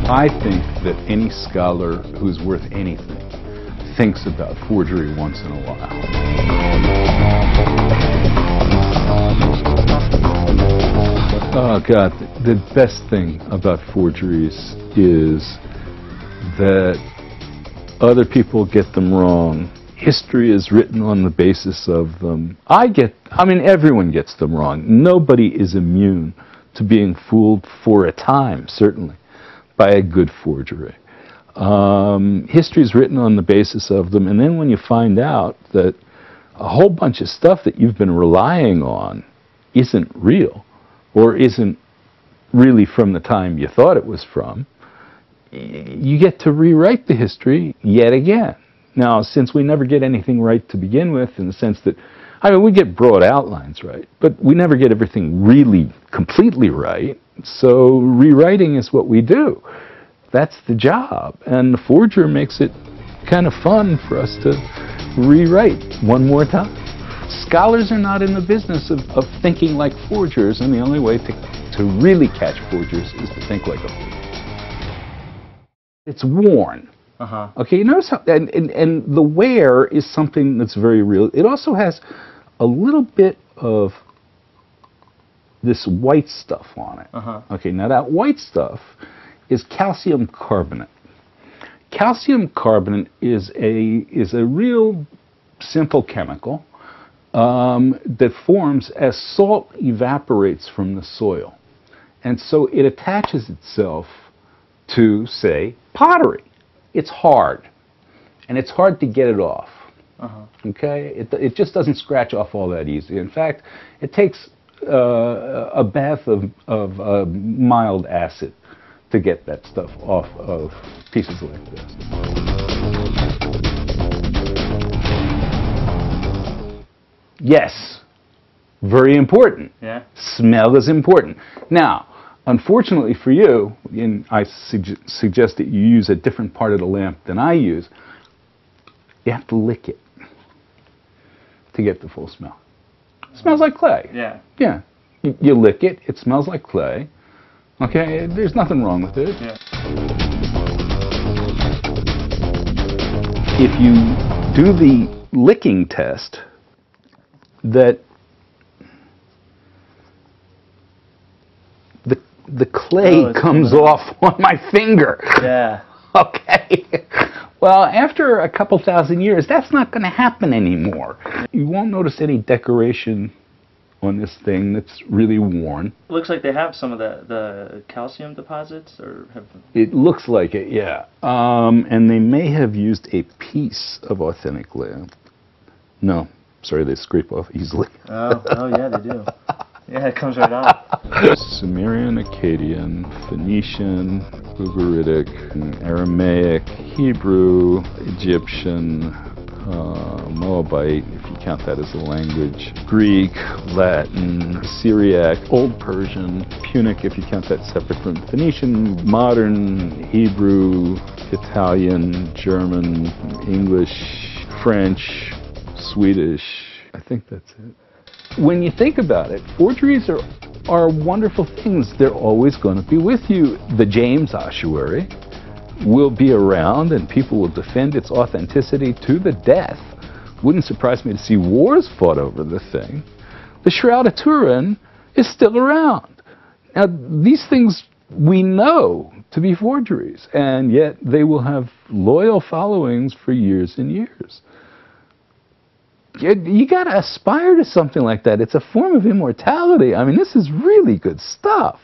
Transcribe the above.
I think that any scholar who's worth anything thinks about forgery once in a while. Oh God, the best thing about forgeries is that other people get them wrong. History is written on the basis of them. I mean, everyone gets them wrong. Nobody is immune to being fooled for a time, certainly, by a good forgery. History is written on the basis of them, and then when you find out that a whole bunch of stuff that you've been relying on isn't real, or isn't really from the time you thought it was from, you get to rewrite the history yet again. Now, since we never get anything right to begin with, in the sense that, I mean, we get broad outlines right, but we never get everything really completely right, so rewriting is what we do. That's the job, and the forger makes it kind of fun for us to rewrite one more time. Scholars are not in the business of thinking like forgers, and the only way to really catch forgers is to think like a forger. It's worn. Okay, you notice how, and the wear is something that's very real. It also has a little bit of this white stuff on it. Okay, now that white stuff is calcium carbonate. Calcium carbonate is a real simple chemical that forms as salt evaporates from the soil. And so it attaches itself to, say, pottery. It's hard, and it's hard to get it off. Okay, it just doesn't scratch off all that easy. In fact, it takes a bath of mild acid to get that stuff off of pieces like this. Yes, very important. Yeah. Smell is important. Now, unfortunately for you, and I suggest that you use a different part of the lamp than I use, you have to lick it to get the full smell. It smells like clay. Yeah. Yeah. You lick it, it smells like clay. Okay, there's nothing wrong with it. Yeah. If you do the licking test, that the clay comes off on my finger. Yeah. Okay. Well, after a couple thousand years, that's not going to happen anymore. You won't notice any decoration on this thing that's really worn. It looks like they have some of the calcium deposits, or have... It looks like it, yeah. And they may have used a piece of authentic lamp. No, sorry, they scrape off easily. Oh yeah, they do. Yeah, it comes right off. Sumerian, Akkadian, Phoenician, Ugaritic, Aramaic, Hebrew, Egyptian, Moabite, if you count that as a language, Greek, Latin, Syriac, Old Persian, Punic, if you count that separate from Phoenician, Modern, Hebrew, Italian, German, English, French, Swedish. I think that's it. When you think about it, forgeries are wonderful things. They're always going to be with you. The James ossuary will be around, and people will defend its authenticity to the death. Wouldn't surprise me to see wars fought over the thing. The Shroud of Turin is still around. Now, these things we know to be forgeries, and yet they will have loyal followings for years and years. You got to aspire to something like that. It's a form of immortality. I mean, this is really good stuff.